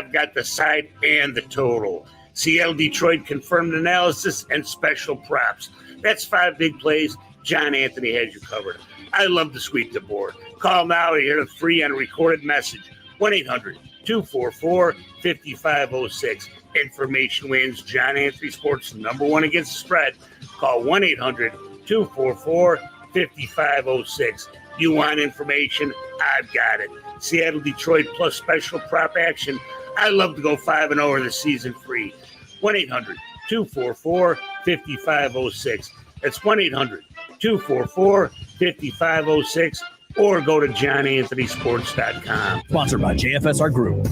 I've got the side and the total. Seattle Detroit confirmed analysis and special props. That's 5 big plays. John Anthony has you covered. I love to sweep the board. Call now to hear the free and recorded message. 1-800-244-5506. Information wins. John Anthony Sports #1 against the spread. Call 1-800-244-5506. You want information? I've got it. Seattle Detroit plus special prop action. I love to go 5-0 this season free. 1-800-244-5506. That's 1-800-244-5506. Or go to johnanthonysports.com. Sponsored by JFSR Group.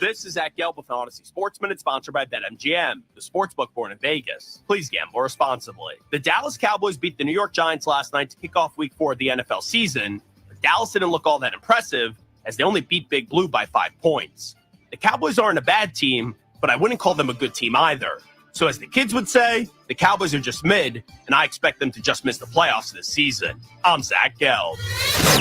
This is Zach Gelb with Odyssey Sportsman. It's sponsored by BetMGM, the sportsbook born in Vegas. Please gamble responsibly. The Dallas Cowboys beat the New York Giants last night to kick off Week 4 of the NFL season. But Dallas didn't look all that impressive as they only beat Big Blue by 5 points. The Cowboys aren't a bad team, but I wouldn't call them a good team either. So as the kids would say, the Cowboys are just mid, and I expect them to just miss the playoffs this season. I'm Zach Gelb.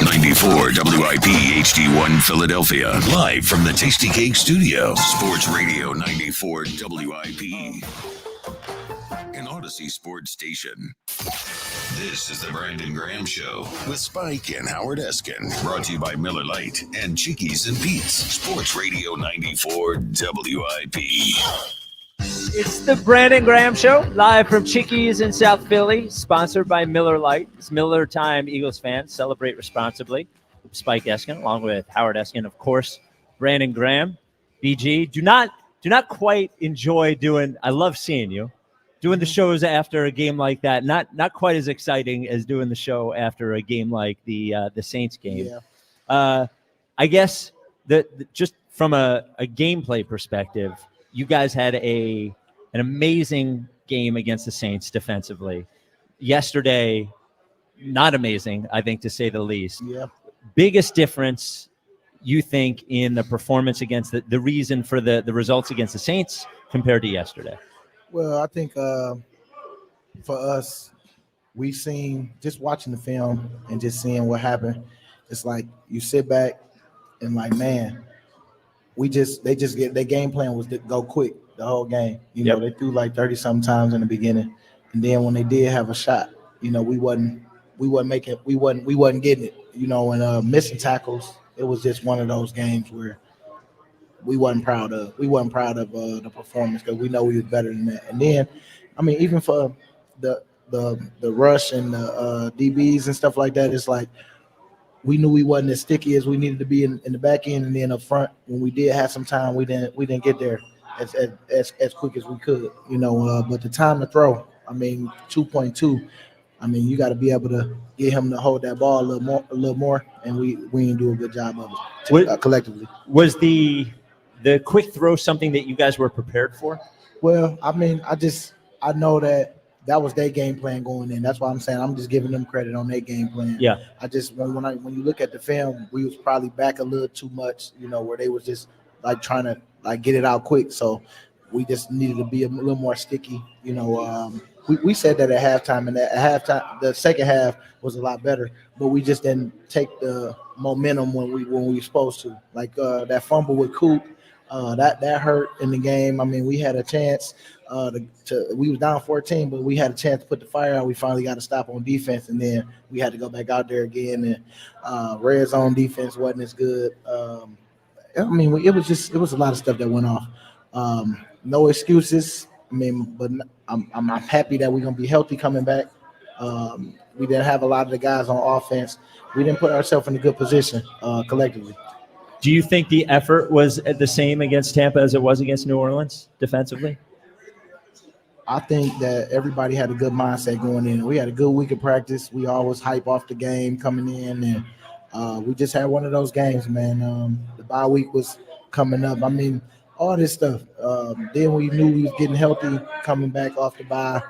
94 WIP HD1 Philadelphia. Live from the Tasty Cake Studio. Sports Radio 94 WIP. An Odyssey Sports Station. This is the Brandon Graham Show with Spike and Howard Eskin. Brought to you by Miller Lite and Chickies and Pete's. Sports Radio 94 WIP. It's the Brandon Graham Show, live from Chickies in South Philly, sponsored by Miller Lite. It's Miller time, Eagles fans. Celebrate responsibly. Spike Eskin, along with Howard Eskin, of course, Brandon Graham. BG, do not quite enjoy doing, I love seeing you, doing the shows after a game like that. Not quite as exciting as doing the show after a game like the Saints game. Yeah. I guess that just from a gameplay perspective, you guys had an amazing game against the Saints defensively. Yesterday, not amazing, I think, to say the least. Yeah. Biggest difference, you think, in the performance against the reason for the results against the Saints compared to yesterday? Well, I think for us, we've seen, just watching the film and just seeing what happened, it's like you sit back and like, man, their game plan was to go quick the whole game. You know, they threw like 30-something times in the beginning, and then when they did have a shot, you know, we wasn't getting it. You know, and missing tackles, it was just one of those games where we wasn't proud of the performance, because we know we was better than that. And then, I mean, even for the rush and the DBs and stuff like that, it's like, we knew we wasn't as sticky as we needed to be in the back end, and then up front, when we did have some time, we didn't get there as quick as we could, you know. But the time to throw, I mean, 2.2, I mean, you got to be able to get him to hold that ball a little more, and we didn't do a good job of it collectively. Was the quick throw something that you guys were prepared for? Well, I mean, I know that was their game plan going in. That's why I'm saying I'm just giving them credit on their game plan. Yeah. I just when you look at the film, we was probably back a little too much, you know, where they was just like trying to like get it out quick. So we just needed to be a little more sticky. You know, we said that at halftime, and at halftime the second half was a lot better, but we just didn't take the momentum when we were supposed to. Like that fumble with Coop, that hurt in the game. I mean, we had a chance. We was down 14, but we had a chance to put the fire out. We finally got a stop on defense, and then we had to go back out there again. And red zone defense wasn't as good. I mean, it was a lot of stuff that went off. No excuses. I mean, but I'm happy that we're gonna be healthy coming back. We didn't have a lot of the guys on offense. We didn't put ourselves in a good position collectively. Do you think the effort was the same against Tampa as it was against New Orleans defensively? I think that everybody had a good mindset going in. We had a good week of practice. We always hype off the game coming in, and we just had one of those games, man. The bye week was coming up. I mean, all this stuff. Then we knew we was getting healthy coming back off the bye,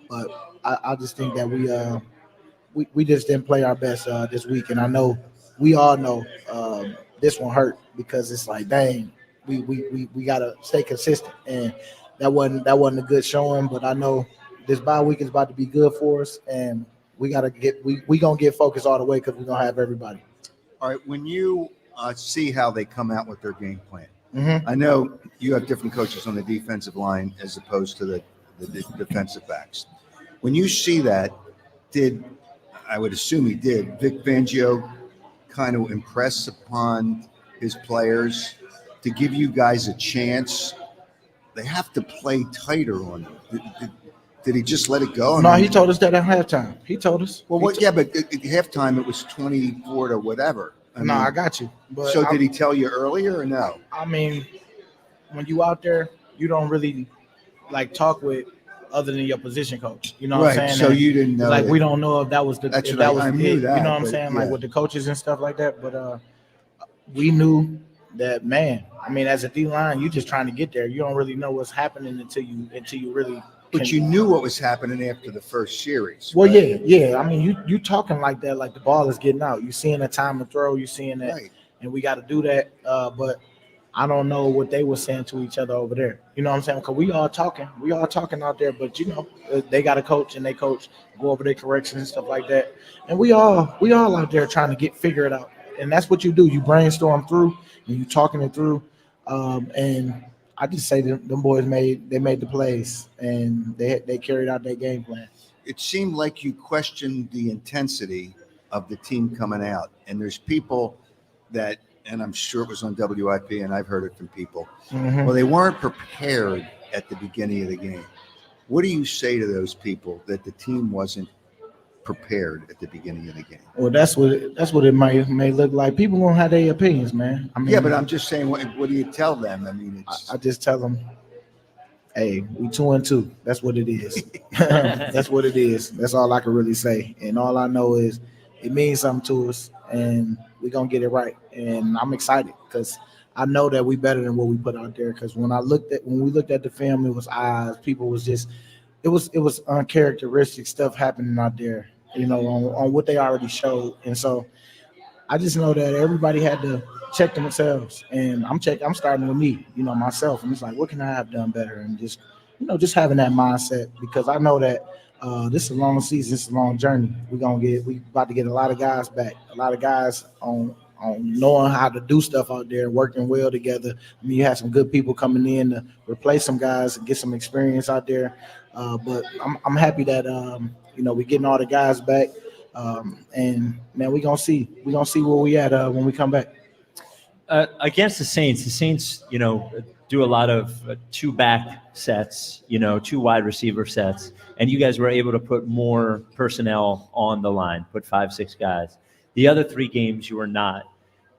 but I just think that we just didn't play our best this week, and I know we all know this one hurt, because it's like, dang, we gotta stay consistent, and that wasn't a good showing. But I know this bye week is about to be good for us, and we gonna get focused all the way, because we're gonna have everybody. All right, when you see how they come out with their game plan. Mm-hmm. I know you have different coaches on the defensive line as opposed to the defensive backs. When you see that, I would assume he did, Vic Fangio kind of impress upon his players to give you guys a chance? They have to play tighter on them. Did he just let it go? No, he told us that at halftime. He told us. Well, but at halftime it was 24 to whatever. I got you. But so did he tell you earlier or no? I mean, when you out there, you don't really like talk with other than your position coach. You know what I'm saying? So you didn't know. Like we don't know if that was the. That's if what that was I knew that. You know what I'm saying? Like with the coaches and stuff like that. But we knew that, man. I mean, as a D line, you're just trying to get there. You don't really know what's happening until you really. But you knew what was happening after the first series. Well, right? yeah. I mean, you talking like that, like the ball is getting out. You seeing the time to throw. You seeing that, Right. And we got to do that. But I don't know what they were saying to each other over there. You know what I'm saying? Because we all talking out there. But they got a coach and they coach, go over their corrections and stuff like that. And we all out there trying to figure it out. And that's what you do. You brainstorm through and you talking it through. And I just say them boys made the plays and they carried out their game plan. It seemed like you questioned the intensity of the team coming out. And there's people that, and I'm sure it was on WIP and I've heard it from people, well, they weren't prepared at the beginning of the game. What do you say to those people that the team wasn't prepared at the beginning of the game? Well, that's what it may look like. People gonna have their opinions, man. I mean, Yeah, but I'm just saying, what do you tell them? I mean, I just tell them, hey, we 2-2. That's what it is. That's what it is. That's all I can really say. And all I know is it means something to us, and we're gonna get it right. And I'm excited because I know that we better than what we put out there. Because when we looked at the film, it was eyes. People was just, it was uncharacteristic stuff happening out there, on what they already showed. And so I just know that everybody had to check themselves, and I'm starting with me, myself. And it's like, what can I have done better? And just having that mindset, because I know that this is a long season, it's a long journey. We about to get a lot of guys back, a lot of guys on knowing how to do stuff out there, working well together. I mean, you have some good people coming in to replace some guys and get some experience out there. But I'm happy that we're getting all the guys back, and man, we're gonna see where we at when we come back. Against the Saints, do a lot of two back sets, two wide receiver sets, and you guys were able to put more personnel on the line, put 5-6 guys. The other 3 games you were not.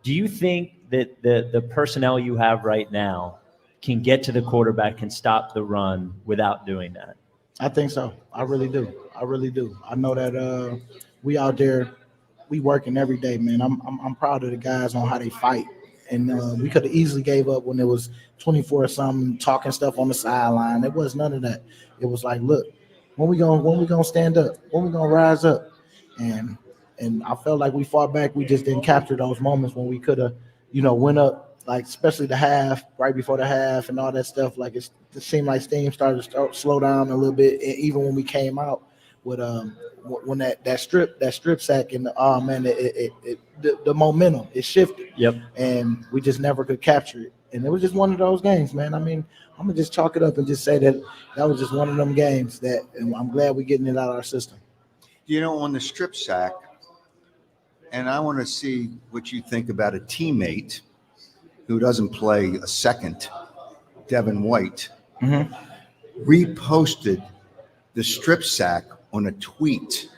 Do you think that the personnel you have right now can get to the quarterback, can stop the run without doing that? I think so. I really do. I know that we out there, we working every day, man. I'm proud of the guys on how they fight. And we could have easily gave up when it was 24 something, talking stuff on the sideline. There was none of that. It was like, look, when we gonna stand up? When we gonna rise up? And I felt like we fought back. We just didn't capture those moments when we could have, went up, like especially the half, right before the half and all that stuff. Like it seemed like steam started to slow down a little bit. And even when we came out with when that strip sack and the momentum, it shifted. Yep. And we just never could capture it. And it was just one of those games, man. I mean, I'm gonna just chalk it up and just say that was just one of them games and I'm glad we're getting it out of our system. On the strip sack, and I want to see what you think about a teammate who doesn't play a second, Devin White, reposted the strip sack on a tweet.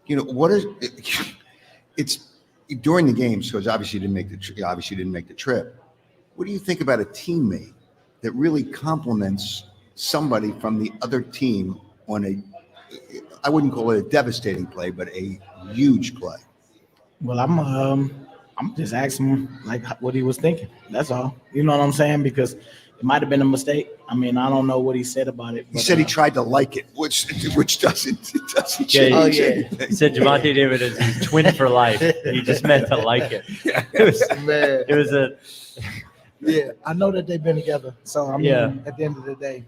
What is it? It's during the game, so obviously didn't make the trip. What do you think about a teammate that really compliments somebody from the other team on I wouldn't call it a devastating play, but a huge play? Well, I'm just asking him like what he was thinking. That's all. You know what I'm saying? Because it might have been a mistake. I mean, I don't know what he said about it. He said he tried to like it, which doesn't change. He said Javonte David is his twin for life. He just meant to like it. It was Yeah, I know that they've been together. So I mean, at the end of the day,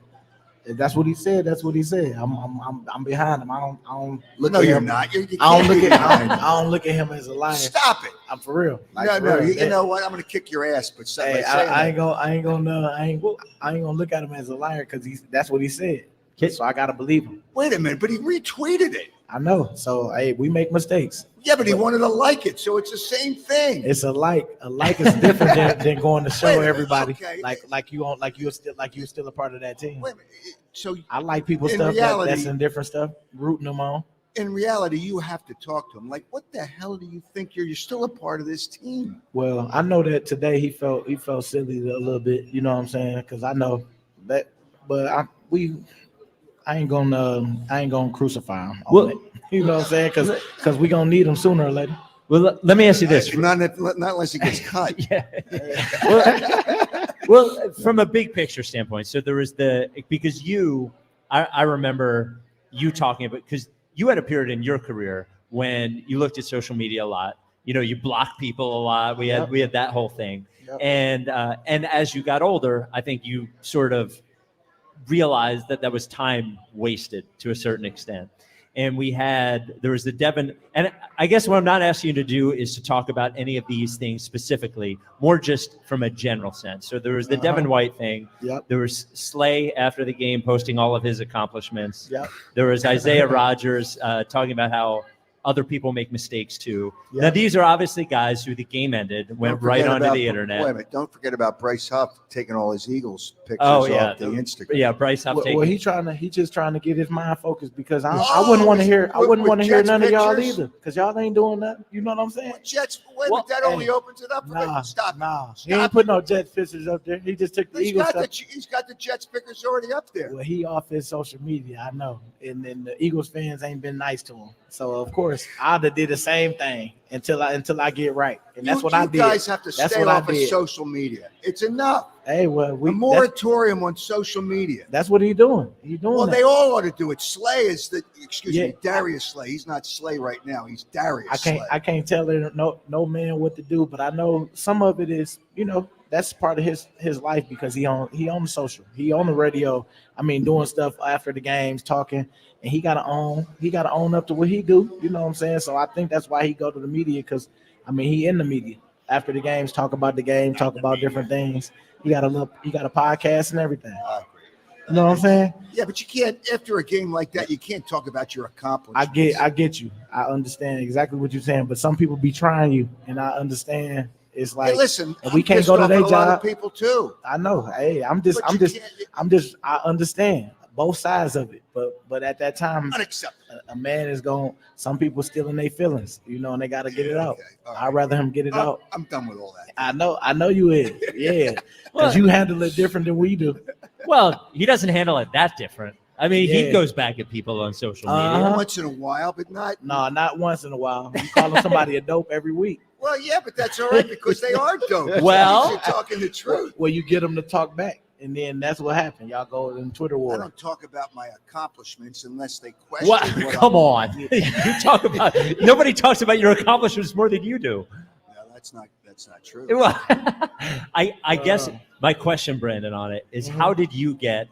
If that's what he said, that's what he said. I'm behind him. I don't look No, at you're him. not. You I don't can't look be at behind him. I don't look at him as a liar. Stop it. I'm for real. Like, No, for no. real. You know what? I'm gonna kick your ass, but Hey, I ain't gonna look at him as a liar because that's what he said. So I gotta believe him. Wait a minute, but he retweeted it. I know. So hey, we make mistakes. Yeah, but he wanted to like it, so it's the same thing. It's a like. A like is different than going to show Wait a minute, everybody. okay. Like you're still a part of that team. Wait a minute. So I like people's In stuff reality- that's in different stuff, rooting them on. in reality, you have to talk to him. Like, what the hell do you think? You're still a part of this team. Well, I know that today he felt silly a little bit. You know what I'm saying? Because I know that, but I ain't gonna crucify him. Well- You know what I'm saying? Because we gonna need him sooner or later. Well, let me ask you this. Not unless he gets cut. Well, from a big picture standpoint, so there was because I remember you talking about, because you had a period in your career when you looked at social media a lot. You know, you blocked people a lot. We had that whole thing, Yep. and as you got older, I think you sort of realized that was time wasted to a certain extent. And there was the Devin, and I guess what I'm not asking you to do is to talk about any of these things specifically, more just from a general sense. So there was the Devin White thing. Yep. There was Slay after the game posting all of his accomplishments. Yep. There was Isaiah Rodgers talking about how other people make mistakes too. Yep. Now, these are obviously guys who the game ended, went Don't right forget onto about- the internet. Wait a minute. Don't forget about Bryce Huff taking all his Eagles pictures Oh, yeah. off the Instagram. Yeah, Bryce Huff Well, taking. he just trying to get his mind focused because I Oh, wouldn't want to hear with hear Jets none of y'all pictures? either because y'all ain't doing nothing. You know what I'm saying? Jets, wait, Well, but that only hey, opens it up for me. Stop. He ain't put no Jets pictures up there. He just took the He's Eagles got stuff. he's got the Jets pictures already up there. Well, he off his social media, I know, and then the Eagles fans ain't been nice to him. So of course, I'd have did the same thing until I get right, and that's what I did. You guys have to That's stay what I off of did. social media. It's enough. Hey, well, A that's, moratorium on social media. that's what he doing. He doing Well, that. they all ought to do it. Slay is Yeah. Darius Slay. He's not Slay right now. He's Darius Slay. I can't tell no man what to do, but I know some of it is, that's part of his life because he on the social, he on the radio. I mean, doing stuff after the games, talking, and he gotta own up to what he do. You know what I'm saying? So I think that's why he go to the media because, I mean, he in the media after the games, talk about the game, talk about different things. He got a podcast and everything. I agree. You know what I'm saying? Yeah, but you can't after a game like that. You can't talk about your accomplishments. I get you. I understand exactly what you're saying, but some people be trying you, and I understand. It's like, Hey, listen, if we I'm can't pissed go to off their at a lot of job. people too. I know. Hey, I understand both sides of it, but at that time, Unacceptable. a man is going. Some people still in their feelings, and they got to get it out. Okay, all right. I'd rather him get it out. I'm done with all that. I know you is, yeah, because you handle it different than we do. Well, he doesn't handle it that different. I mean, he Yeah. goes back at people on social media. Uh-huh. Once in a while, but not. No, not once in a while. You calling somebody a dope every week. Well, yeah, but that's all right because they are dope. Well- you're talking the truth. Well, you get them to talk back, and then that's what happened. Y'all go in Twitter I war. don't talk about my accomplishments unless they question. What? what Come I'm- on. You talk about nobody talks about your accomplishments more than you do. No, that's not true. Well, I guess my question, Brandon, on it is how did you get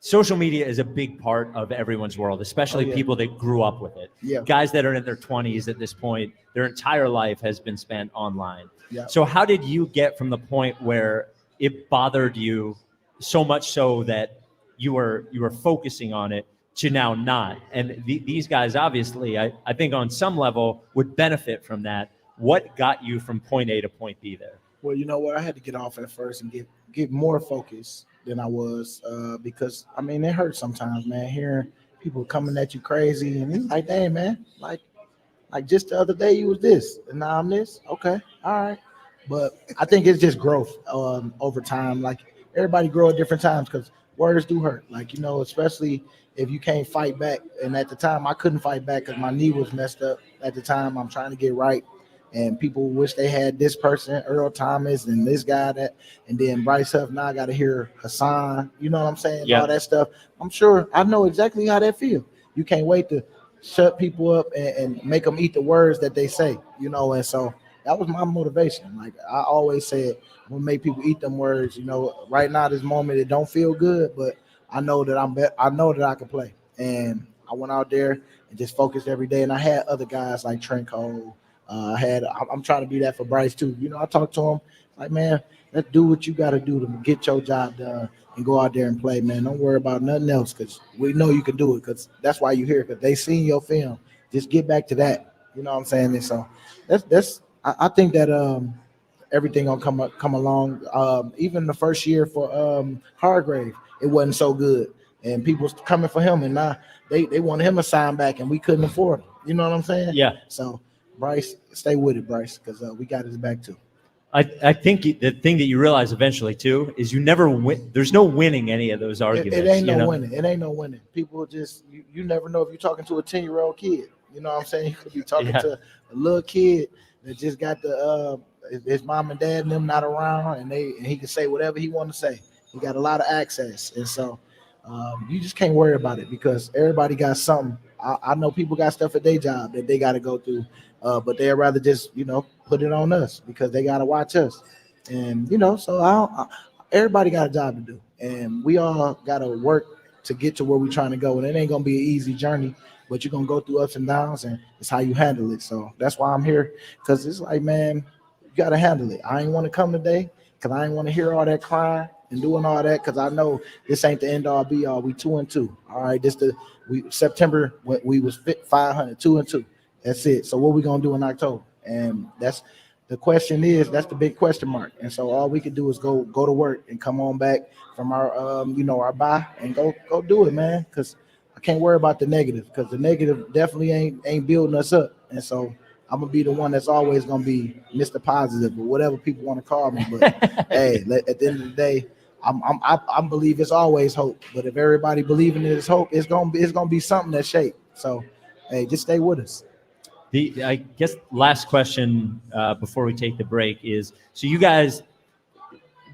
social media is a big part of everyone's world, especially Oh, yeah. people that grew up with it. Yeah. Guys that are in their 20s at this point, their entire life has been spent online. Yeah. So how did you get from the point where it bothered you so much so that you were focusing on it to now not? And these guys obviously, I think on some level would benefit from that. What got you from point A to point B there? Well, you know what? I had to get off at first and get more focus than I was because, I mean, it hurts sometimes, man, hearing people coming at you crazy. And it's like, dang, man, like just the other day you was this and now I'm this. Okay, all right. But I think it's just growth over time. Like, everybody grow at different times because words do hurt. Like, especially if you can't fight back. And at the time, I couldn't fight back because my knee was messed up. At the time, I'm trying to get right. And people wish they had this person, Earl Thomas, and this guy and then Bryce Huff. Now I got to hear Hassan. You know what I'm saying? Yeah. All that stuff. I'm sure I know exactly how that feel. You can't wait to shut people up and make them eat the words that they say. And so that was my motivation. Like I always said, I'm gonna make people eat them words. Right now, this moment, it don't feel good, but I know that I know that I can play, and I went out there and just focused every day. And I had other guys like Trent Cole. I'm trying to be that for Bryce too. I talked to him like, man, let's do what you got to do to get your job done and go out there and play, man. Don't worry about nothing else because we know you can do it because that's why you're here because they seen your film. Just get back to that. You know what I'm saying? And so I think that everything gonna come along. Even the first year for Hargrave, it wasn't so good, and people was coming for him, and now they wanted him to sign back, and we couldn't afford him. You know what I'm saying? Yeah. So Bryce, stay with it, Bryce, because we got his back too. I think the thing that you realize eventually too is you never win. There's no winning any of those arguments. It ain't no winning. It ain't no winning. People just you never know if you're talking to a 10-year-old kid. You know what I'm saying? You could be talking to a little kid that just got the his mom and dad and them not around, and he can say whatever he want to say. He got a lot of access, and so you just can't worry about it because everybody got something. I know people got stuff at their job that they got to go through, but they'd rather just put it on us because they got to watch us, and so everybody got a job to do, and we all got to work to get to where we're trying to go, and it ain't gonna be an easy journey. But you're going to go through ups and downs, and it's how you handle it. So that's why I'm here, because it's like, man, you got to handle it. I ain't want to come today because I ain't want to hear all that crying and doing all that because I know this ain't the end all be all. We 2-2. All right, September, we was 500, 2-2. That's it. So what we going to do in October? And that's the question that's the big question mark. And so all we can do is go to work and come on back from our, our bye and go do it, man, because can't worry about the negative because the negative definitely ain't building us up. And so I'm gonna be the one that's always gonna be Mr. Positive or whatever people want to call me. But hey, at the end of the day, I believe it's always hope. But if everybody believing it is hope, it's gonna be something that's shaped. So hey, just stay with us. I guess last question before we take the break is: so you guys,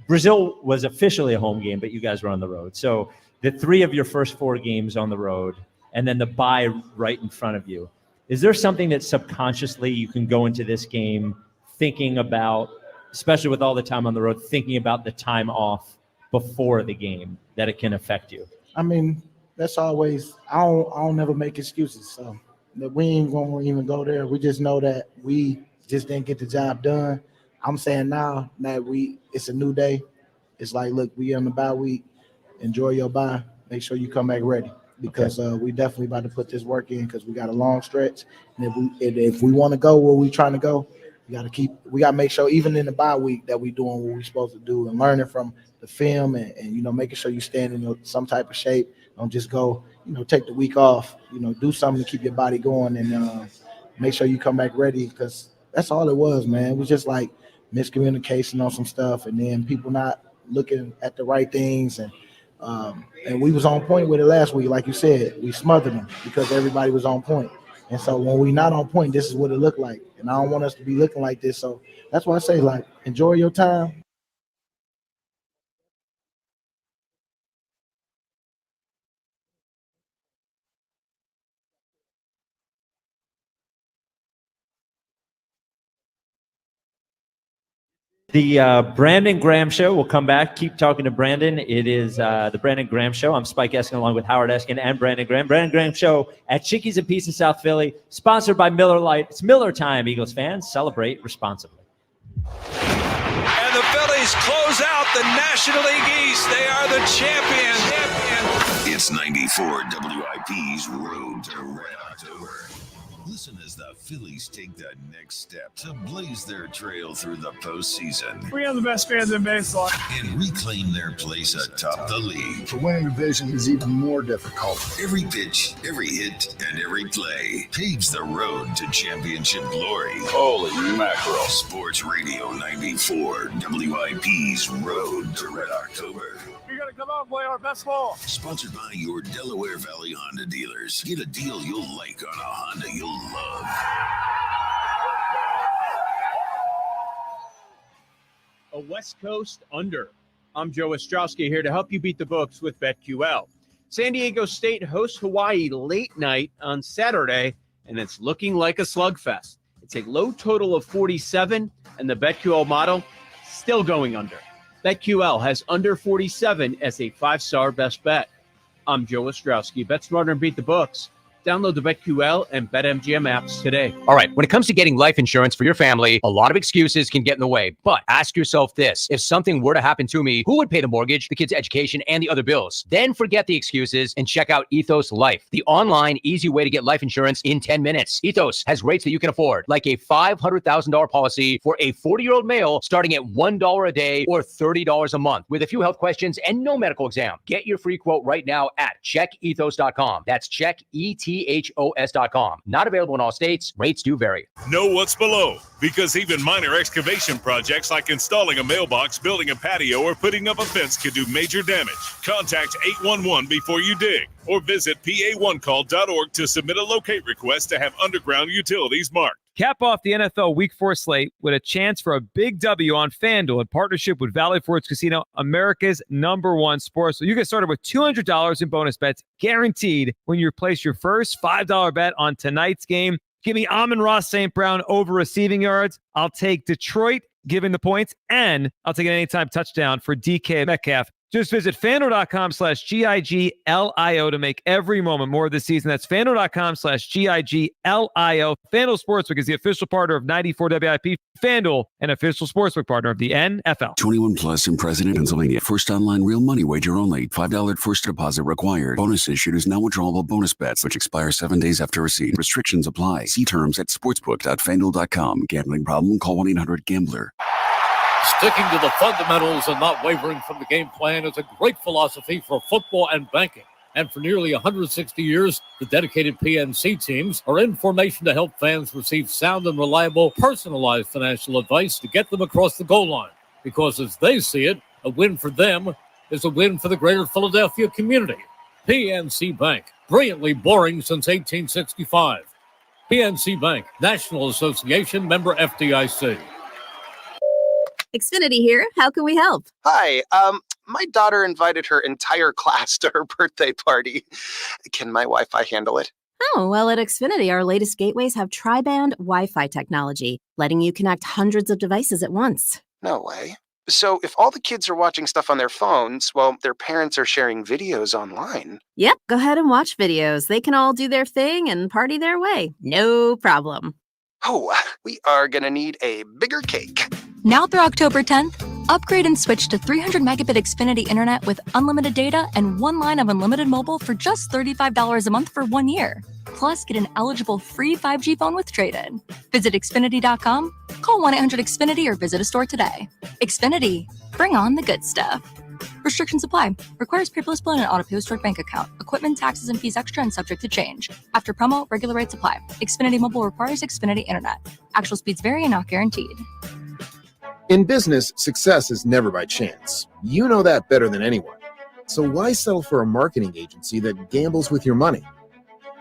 Brazil was officially a home game, but you guys were on the road. So the 3 of your first 4 games on the road, and then the bye right in front of you. Is there something that subconsciously you can go into this game thinking about, especially with all the time on the road, thinking about the time off before the game, that it can affect you? I mean, that's always, I don't never make excuses. So that we ain't going to even go there. We just know that we just didn't get the job done. I'm saying now that it's a new day. It's like, look, we in the bye week. Enjoy your bye. Make sure you come back ready because we definitely about to put this work in because we got a long stretch. And if we want to go where we trying to go, we got to make sure even in the bye week that we doing what we supposed to do and learning from the film and making sure you stand in some type of shape. Don't just go, take the week off. Do something to keep your body going and make sure you come back ready because that's all it was, man. It was just like miscommunication on some stuff and then people not looking at the right things and we was on point with it last week. Like you said, we smothered them because everybody was on point. And so when we not on point, this is what it looked like. And I don't want us to be looking like this. So that's why I say, like, enjoy your time. The Brandon Graham Show. We'll come back. Keep talking to Brandon. It is the Brandon Graham Show. I'm Spike Eskin along with Howard Eskin and Brandon Graham. Brandon Graham Show at Chickies and Peace in South Philly, sponsored by Miller Lite. It's Miller time, Eagles fans. Celebrate responsibly. And the Phillies close out the National League East. They are the champions. It's 94 WIP's Road to Red October. Listen as the Phillies take the next step to blaze their trail through the postseason. We are the best fans in baseball. And reclaim their place atop the league. To win a division is even more difficult. Every pitch, every hit, and every play paves the road to championship glory. Holy mackerel. Sports Radio 94 WIP's Road to Red October. We're going to come out and play our best ball. Sponsored by your Delaware Valley Honda dealers. Get a deal you'll like on a Honda you'll love. A West Coast under. I'm Joe Ostrowski here to help you beat the books with BetQL. San Diego State hosts Hawaii late night on Saturday, and it's looking like a slugfest. It's a low total of 47, and the BetQL model still going under. BetQL has under 47 as a 5-star best bet. I'm Joe Ostrowski. Bet smarter and beat the books. Download the BetQL and BetMGM apps today. All right, when it comes to getting life insurance for your family, a lot of excuses can get in the way. But ask yourself this. If something were to happen to me, who would pay the mortgage, the kids' education, and the other bills? Then forget the excuses and check out Ethos Life, the online, easy way to get life insurance in 10 minutes. Ethos has rates that you can afford, like a $500,000 policy for a 40-year-old male starting at $1 a day or $30 a month with a few health questions and no medical exam. Get your free quote right now at checkethos.com. That's checkethos.com. Not available in all states. Rates do vary. Know what's below, because even minor excavation projects like installing a mailbox, building a patio, or putting up a fence can do major damage. Contact 811 before you dig, or visit pa1call.org to submit a locate request to have underground utilities marked. Cap off the NFL Week 4 slate with a chance for a big W on FanDuel in partnership with Valley Forge Casino, America's #1 sports. So you get started with $200 in bonus bets guaranteed when you place your first $5 bet on tonight's game. Give me Amon-Ra St. Brown over receiving yards. I'll take Detroit giving the points, and I'll take an anytime touchdown for DK Metcalf. Just visit FanDuel.com/GIGLIO to make every moment more of the season. That's FanDuel.com/GIGLIO. FanDuel Sportsbook is the official partner of 94 WIP. FanDuel, an official sportsbook partner of the NFL. 21 plus in President, Pennsylvania. First online real money wager only. $5 first deposit required. Bonus issued is now withdrawable bonus bets, which expire 7 days after receipt. Restrictions apply. See terms at sportsbook.fanduel.com. Gambling problem? Call 1-800-GAMBLER. Sticking to the fundamentals and not wavering from the game plan is a great philosophy for football and banking. And for nearly 160 years, the dedicated PNC teams are in formation to help fans receive sound and reliable, personalized financial advice to get them across the goal line. Because as they see it, a win for them is a win for the greater Philadelphia community. PNC Bank, brilliantly boring since 1865. PNC Bank, National Association, member FDIC. Xfinity here. How can we help? Hi. My daughter invited her entire class to her birthday party. Can my Wi-Fi handle it? Oh, well, at Xfinity, our latest gateways have tri-band Wi-Fi technology, letting you connect hundreds of devices at once. No way. So if all the kids are watching stuff on their phones, well, their parents are sharing videos online. Yep. Go ahead and watch videos. They can all do their thing and party their way. No problem. Oh, we are going to need a bigger cake. Now through October 10th, upgrade and switch to 300 megabit Xfinity internet with unlimited data and 1 line of unlimited mobile for just $35 a month for 1 year. Plus, get an eligible free 5G phone with trade-in. Visit Xfinity.com, call 1-800-XFINITY or visit a store today. Xfinity, bring on the good stuff. Restrictions apply. Requires paperless bill and an auto-pay with bank account. Equipment, taxes, and fees extra and subject to change. After promo, regular rates apply. Xfinity Mobile requires Xfinity internet. Actual speeds vary and not guaranteed. In business, success is never by chance. You know that better than anyone. So why settle for a marketing agency that gambles with your money?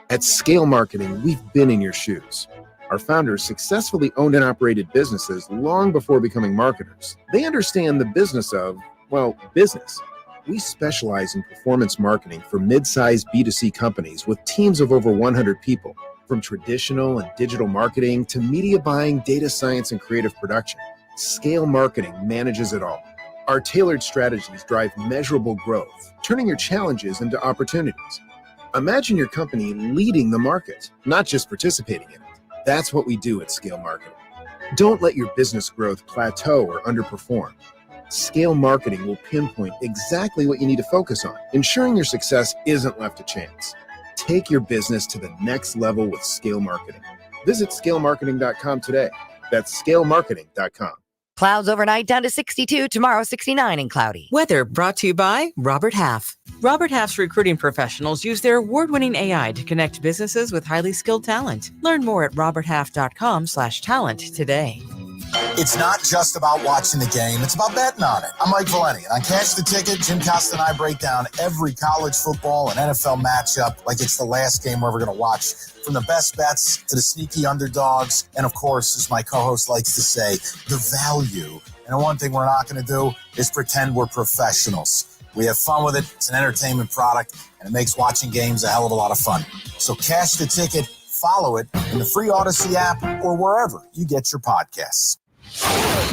At Scale Marketing, we've been in your shoes. Our founders successfully owned and operated businesses long before becoming marketers. They understand the business of, well, business. We specialize in performance marketing for mid-sized B2C companies with teams of over 100 people, from traditional and digital marketing to media buying, data science, and creative production. Scale Marketing manages it all. Our tailored strategies drive measurable growth, turning your challenges into opportunities. Imagine your company leading the market, not just participating in it. That's what we do at Scale Marketing. Don't let your business growth plateau or underperform. Scale Marketing will pinpoint exactly what you need to focus on, ensuring your success isn't left to chance. Take your business to the next level with Scale Marketing. Visit scalemarketing.com today. That's scalemarketing.com. Clouds overnight down to 62, tomorrow 69 and cloudy. Weather brought to you by Robert Half. Robert Half's recruiting professionals use their award-winning AI to connect businesses with highly skilled talent. Learn more at roberthalf.com/talent today. It's not just about watching the game, it's about betting on it. I'm Mike Valeni, and on Cash the Ticket, Jim Costa and I break down every college football and NFL matchup like it's the last game we're ever going to watch. From the best bets to the sneaky underdogs, and of course, as my co-host likes to say, the value. And the one thing we're not going to do is pretend we're professionals. We have fun with it, it's an entertainment product, and it makes watching games a hell of a lot of fun. So Cash the Ticket, follow it in the free Odyssey app or wherever you get your podcasts.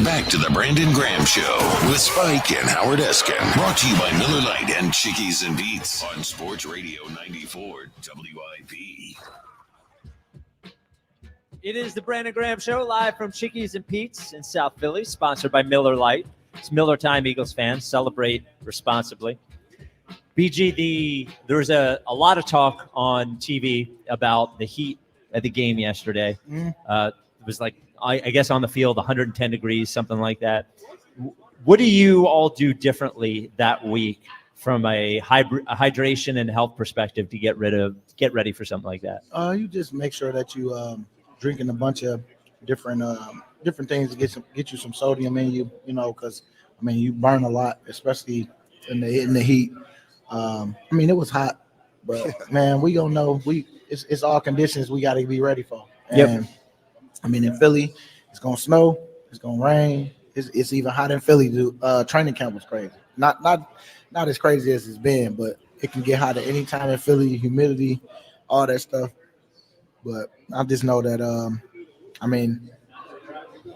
Back to the Brandon Graham Show with Spike and Howard Eskin. Brought to you by Miller Lite and Chickies and Beats on Sports Radio 94 WIP. It is the Brandon Graham Show, live from Chickies and Pete's in South Philly, sponsored by Miller Lite. It's Miller time, Eagles fans. Celebrate responsibly. BG, there was a lot of talk on TV about the heat at the game yesterday. It was like, I guess on the field, 110 degrees, something like that. What do you all do differently that week from a hydration and health perspective to get ready for something like that? You just make sure that you drinking a bunch of different things to get you some sodium in you, because you burn a lot, especially in the heat. It was hot, but man, we gonna know it's all conditions we got to be ready for. And in Philly, it's gonna snow, it's gonna rain. It's even hot in Philly. Training camp was crazy. Not as crazy as it's been, but it can get hot at any time in Philly. Humidity, all that stuff. But I just know that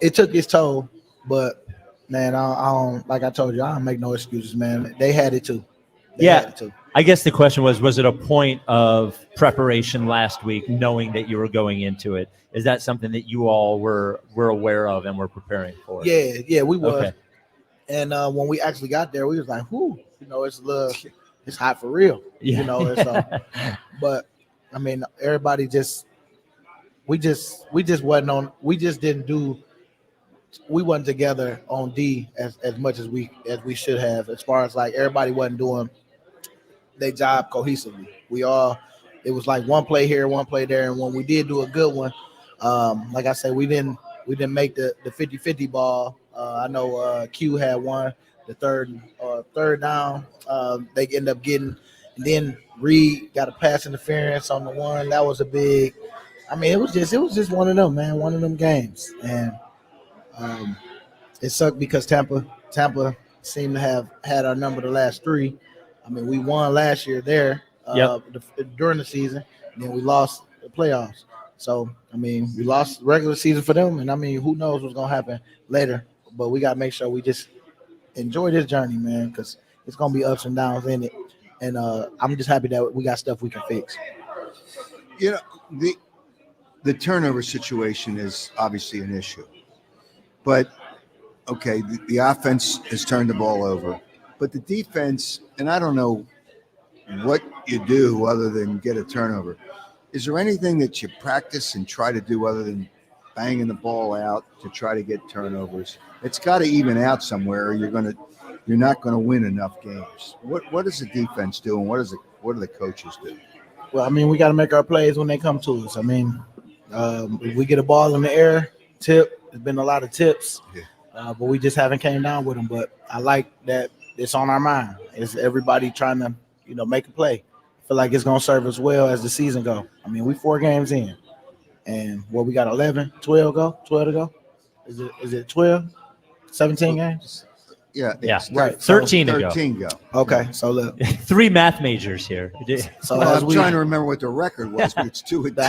it took its toll. But man, I don't, like I told you, I don't make no excuses, man. They had it too. I guess the question was it a point of preparation last week, knowing that you were going into it? Is that something that you all were aware of and were preparing for? Yeah, we was. Okay. And when we actually got there, we was like, "Whoo, it's hot for real." But everybody we wasn't together on D as much as we should have, as far as like everybody wasn't doing their job cohesively. It was like one play here, one play there, and when we did do a good one, like I said, we didn't make the 50-50 ball. I know Q had one, the third down. They end up getting, and then Reed got a pass interference on the one. That was a big. It was just one of them, man, one of them games, and it sucked because Tampa seemed to have had our number the last three. We won last year there during the season, and then we lost the playoffs. So, we lost the regular season for them, and who knows what's going to happen later. But we got to make sure we just enjoy this journey, man, because it's going to be ups and downs in it. And I'm just happy that we got stuff we can fix. The turnover situation is obviously an issue. But, okay, the offense has turned the ball over. But the defense, and I don't know what you do other than get a turnover. Is there anything that you practice and try to do other than banging the ball out to try to get turnovers? It's got to even out somewhere, or you're not going to win enough games. What does the defense do, and what do the coaches do? Well, we got to make our plays when they come to us. If we get a ball in the air, tip. There's been a lot of tips, but we just haven't came down with them. But I like that it's on our mind. It's everybody trying to, make a play. I feel like it's going to serve us well as the season go. We 4 games in, and we got 12 to go. Is it 12? 17 games? Yeah. Right. 13 to go. 13 go. Okay, so look, 3 math majors here. So I'm trying to remember what the record was, but it's 2 and 2.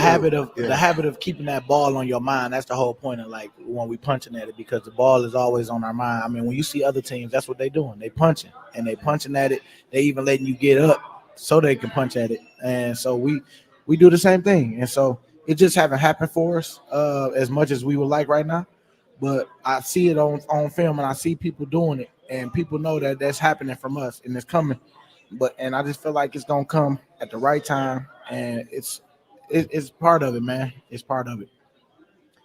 The habit of keeping that ball on your mind. That's the whole point of like when we punching at it, because the ball is always on our mind. When you see other teams, that's what they doing. They punching at it. They even letting you get up so they can punch at it. And so we do the same thing. And so it just haven't happened for us as much as we would like right now. But I see it on film, and I see people doing it, and people know that that's happening from us, and it's coming. And I just feel like it's gonna come at the right time, and it's part of it, man. It's part of it,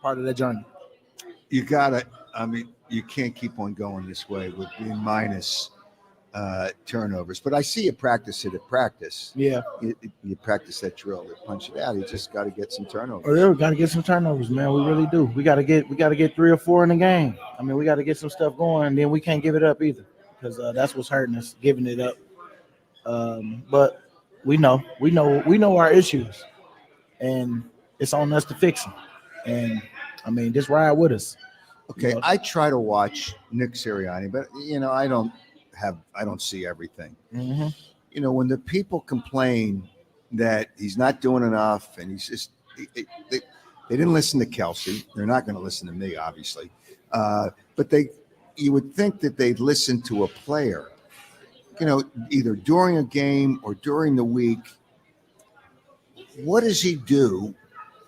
part of the journey. You gotta. You can't keep on going this way with being minus turnovers. But I see you practice it at practice. Yeah, you practice that drill, to punch it out. You just got to get some turnovers. Oh, yeah, we got to get some turnovers, man. We really do. We got to get 3 or 4 in the game. We got to get some stuff going, and then we can't give it up either, because that's what's hurting us, giving it up. But we know our issues, and it's on us to fix them. And just ride with us. Okay, I try to watch Nick Sirianni, but I don't see everything. Mm-hmm. When the people complain that he's not doing enough, and he's just they didn't listen to Kelsey. They're not going to listen to me, obviously. But you would think that they'd listen to a player, either during a game or during the week. What does he do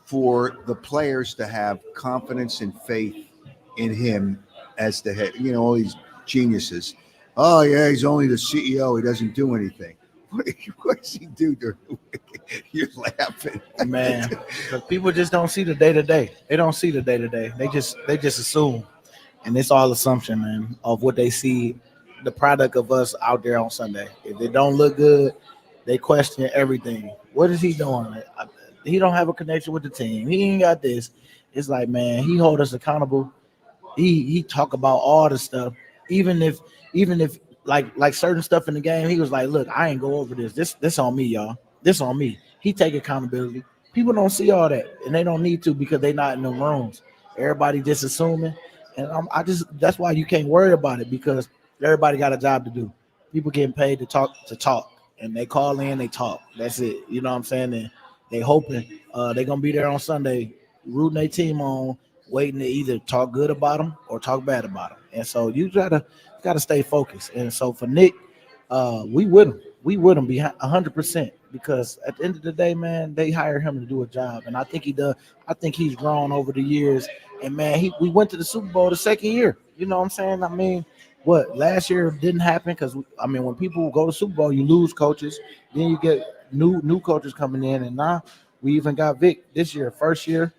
for the players to have confidence and faith in him as the head? All these geniuses. Oh yeah, he's only the CEO. He doesn't do anything. What does he do during the week? You're laughing, man. Because people just don't see the day to day. They don't see the day to day. They just assume, and it's all assumption, man, of what they see, the product of us out there on Sunday. If it don't look good, they question everything. What is he doing? He don't have a connection with the team. He ain't got this. It's like, man, he hold us accountable. He talk about all the stuff, even if like certain stuff in the game, he was like, look, I ain't go over this. This on me, y'all. This on me. He take accountability. People don't see all that, and they don't need to because they not in the rooms. Everybody just assuming, and that's why you can't worry about it, because everybody got a job to do. People getting paid to talk, and they call in, they talk. That's it. You know what I'm saying? And they hoping they're gonna be there on Sunday, rooting their team on, waiting to either talk good about them or talk bad about them. And so you gotta stay focused. And so for Nick, we with him be 100%, because at the end of the day, man, they hire him to do a job, and I think he does. I think he's grown over the years. And man, we went to the Super Bowl the second year. You know what I'm saying? I mean, what last year didn't happen because when people go to Super Bowl, you lose coaches, then you get new coaches coming in, and now we even got Vic this year, first year.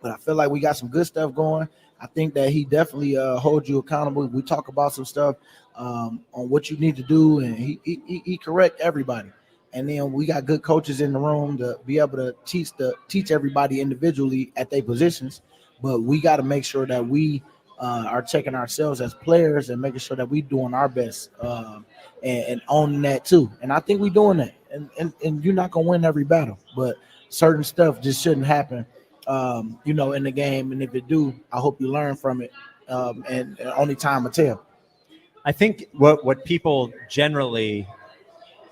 But I feel like we got some good stuff going. I think that he definitely holds you accountable. We talk about some stuff on what you need to do, and he correct everybody. And then we got good coaches in the room to be able to teach everybody individually at their positions. But we got to make sure that we are checking ourselves as players and making sure that we doing our best and owning that too. And I think we're doing that. And you're not gonna win every battle, but certain stuff just shouldn't happen, in the game. And if it do, I hope you learn from it. And only time will tell. I think what people generally,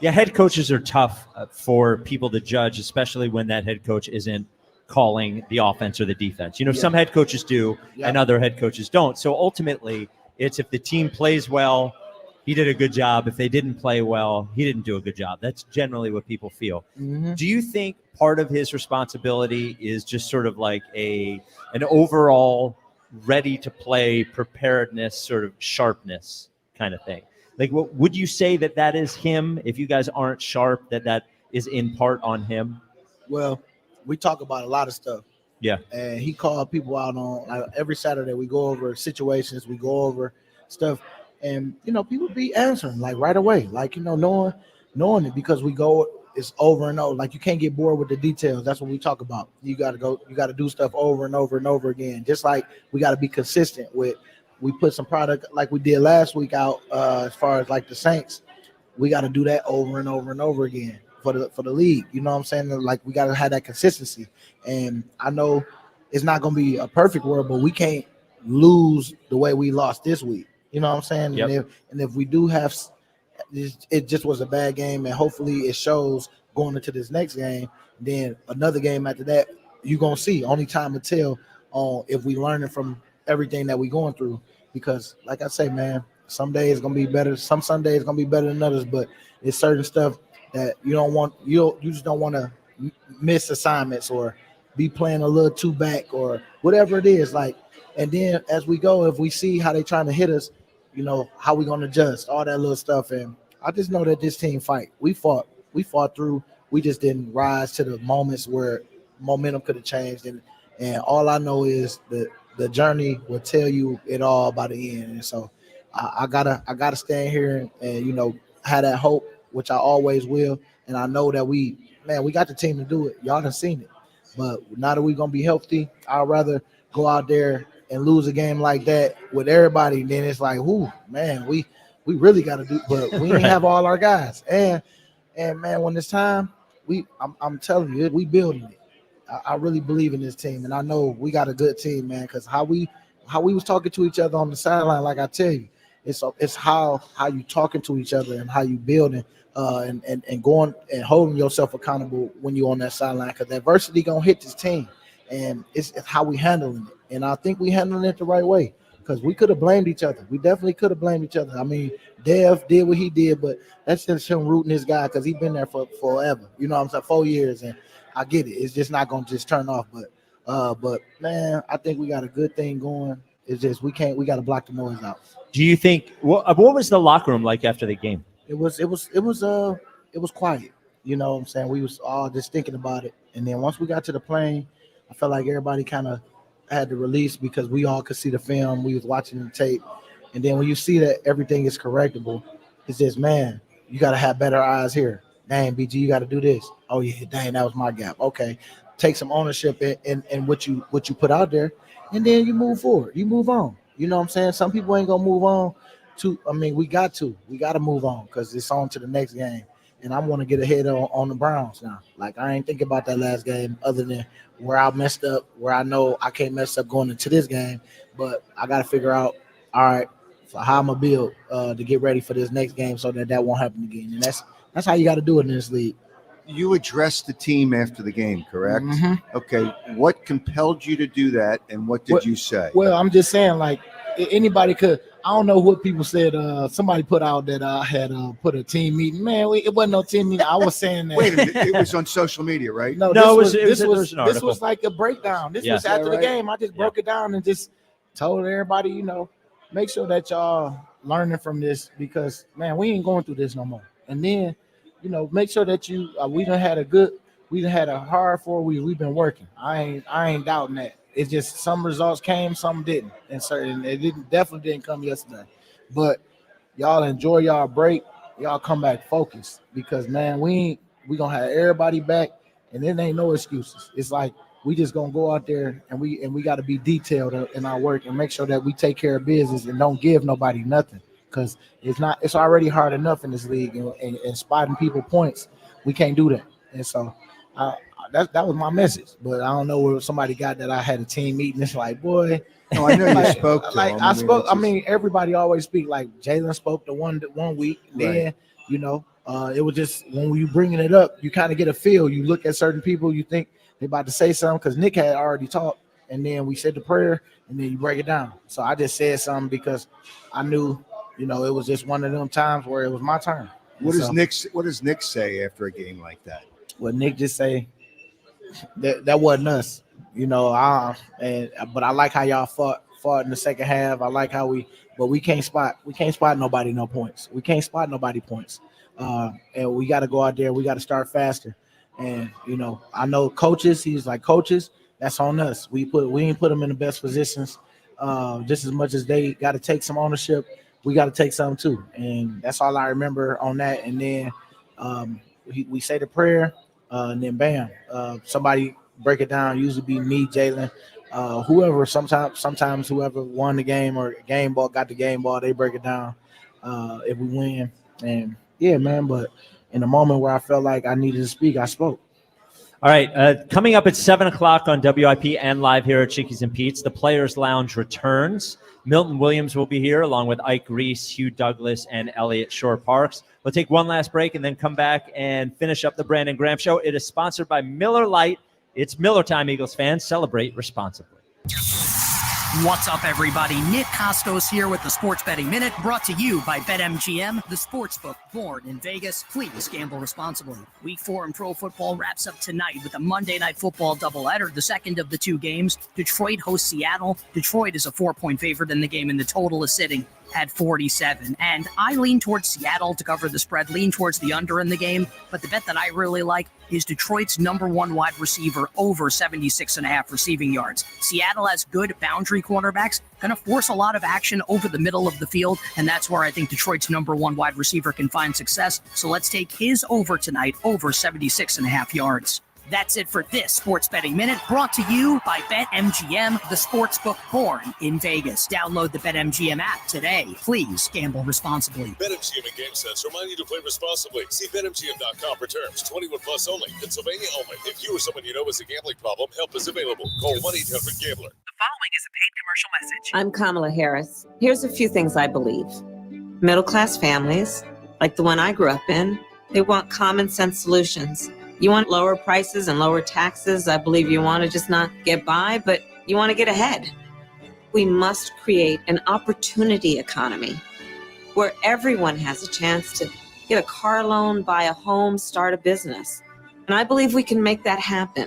head coaches are tough for people to judge, especially when that head coach isn't calling the offense or the defense. Some head coaches do, and other head coaches don't. So ultimately, it's if the team plays well, he did a good job. If they didn't play well, he didn't do a good job. That's generally what people feel. Mm-hmm. Do you think part of his responsibility is just sort of like an overall ready to play preparedness, sort of sharpness kind of thing? Like, would you say that is him? If you guys aren't sharp, that is in part on him? Well, we talk about a lot of stuff. Yeah. And he called people out on every Saturday. We go over situations, we go over stuff, and people be answering like right away, like knowing it, because it's over and over. Like, you can't get bored with the details. That's what we talk about. You got to do stuff over and over and over again. Just like we got to be consistent with. We put some product like we did last week out as far as like the Saints. We got to do that over and over and over again for the league. You know what I'm saying? Like, we got to have that consistency. And I know it's not going to be a perfect world, but we can't lose the way we lost this week. You know what I'm saying? Yep. And if we do have, it just was a bad game, and hopefully it shows going into this next game. Then another game after that, you're going to see. Only time will tell on if we learning from everything that we going through. Because like I say, man, some days it's gonna be better. Some Sundays it's gonna be better than others, but it's certain stuff that you just don't want to miss assignments or be playing a little too back or whatever it is. Like, and then as we go, if we see how they trying to hit us, how we gonna adjust, all that little stuff. And I just know that this team fight. We fought through. We just didn't rise to the moments where momentum could have changed. And all I know is that the journey will tell you it all by the end. And so I gotta stand here and have that hope, which I always will. And I know that we got the team to do it. Y'all done seen it. But now that we're gonna be healthy, I'd rather go out there and lose a game like that with everybody. Then it's like, man, we really gotta do, but we ain't have all our guys. And man, when it's time, I'm telling you, we building it. I really believe in this team, and I know we got a good team, man. Because how we was talking to each other on the sideline, like I tell you, it's how you talking to each other and how you building and going and holding yourself accountable when you're on that sideline. Because adversity gonna hit this team, and it's how we handling it. And I think we handling it the right way. because we could have blamed each other. We definitely could have blamed each other. I mean, Dev did what he did, but that's just him rooting this guy because he's been there for forever. You know what I'm saying? 4 years, and I get it. It's just not going to just turn off. But man, I think we got a good thing going. It's just we got to block the noise out. Do you think what was the locker room like after the game? It was quiet. You know what I'm saying? We was all just thinking about it. And then once we got to the plane, I felt like everybody kind of had to release because we all could see the film. We was watching the tape. And then when you see that everything is correctable, it's just, man, you got to have better eyes here. Dang, BG, you got to do this. Oh, yeah, dang, that was my gap. Okay. Take some ownership in what you put out there, and then you move forward. You move on. You know what I'm saying? Some people ain't going to move on. We got to move on because it's on to the next game. And I want to get ahead on the Browns now. Like, I ain't thinking about that last game other than where I messed up, where I know I can't mess up going into this game. But I got to figure out, all right, so how I'm going to build to get ready for this next game so that won't happen again. And that's how you got to do it in this league. You addressed the team after the game, correct? Mm-hmm. Okay. What compelled you to do that, and what did you say? Well, I'm just saying, like, anybody could. I don't know what people said. Somebody put out that I had put a team meeting. Man, it wasn't no team meeting. I was saying that. Wait a minute. It was on social media, right? No, this was like a breakdown. This was after the game. I just broke it down and just told everybody, you know, make sure that y'all learning from this because, man, we ain't going through this no more. And then, you know, make sure that we done had a hard 4 weeks. We've been working. I ain't doubting that. It's just some results came, some didn't, and definitely didn't come yesterday. But y'all enjoy y'all break. Y'all come back focused because, man, we gonna have everybody back, and it ain't no excuses. It's like we just gonna go out there and we got to be detailed in our work and make sure that we take care of business and don't give nobody nothing because it's already hard enough in this league and spotting people points. We can't do that, and so. That was my message, but I don't know where somebody got that I had a team meeting. It's like, boy, no, I know you spoke to like him. I mean, everybody always speak. Like Jalen spoke the one week. Then Right. you know, it was just when you bringing it up, you kind of get a feel. You look at certain people, you think they about to say something because Nick had already talked, and then we said the prayer, and then you break it down. So I just said something because I knew, you know, it was just one of them times where it was my turn. What does Nick say after a game like that? Well, Nick just say that wasn't us, you know. But I like how y'all fought in the second half. I like how we can't spot nobody no points. We can't spot nobody points, and we got to go out there. We got to start faster. And you know, I know coaches. He's like coaches. That's on us. We ain't put them in the best positions. Just as much as they got to take some ownership, we got to take some too. And that's all I remember on that. And then we say the prayer. And then bam, somebody break it down. Usually be me, Jalen, whoever. Sometimes whoever won the game or game ball got the game ball, they break it down. If we win, and yeah, man. But in the moment where I felt like I needed to speak, I spoke. All right, coming up at 7 o'clock on WIP and live here at Chickies and Pete's, the Players Lounge returns. Milton Williams will be here along with Ike Reese, Hugh Douglas, and Elliott Shore-Parks. We'll take one last break and then come back and finish up the Brandon Graham Show. It is sponsored by Miller Lite. It's Miller time, Eagles fans. Celebrate responsibly. What's up, everybody? Nick Costos here with the Sports Betting Minute, brought to you by BetMGM, the sportsbook born in Vegas. Please gamble responsibly. Week 4 in pro football wraps up tonight with a Monday Night Football doubleheader, the second of the 2 games. Detroit hosts Seattle. Detroit is a 4-point favorite in the game, and the total is sitting at 47. And I lean towards Seattle to cover the spread, lean towards the under in the game. But the bet that I really like is Detroit's #1 wide receiver over 76.5 receiving yards. Seattle has good boundary quarterbacks, going to force a lot of action over the middle of the field, and that's where I think Detroit's #1 wide receiver can find success. So let's take his over tonight, over 76.5 yards. That's it for this Sports Betting Minute, brought to you by BetMGM, the sportsbook born in Vegas. Download the BetMGM app today. Please gamble responsibly. BetMGM and GameSense remind you to play responsibly. See BetMGM.com for terms. 21 plus only. Pennsylvania only. If you or someone you know has a gambling problem, help is available. Call 1-800-GAMBLER. The following is a paid commercial message. I'm Kamala Harris. Here's a few things I believe. Middle-class families, like the one I grew up in, they want common sense solutions. You want lower prices and lower taxes. I believe you want to just not get by, but you want to get ahead. We must create an opportunity economy where everyone has a chance to get a car loan, buy a home, start a business. And I believe we can make that happen.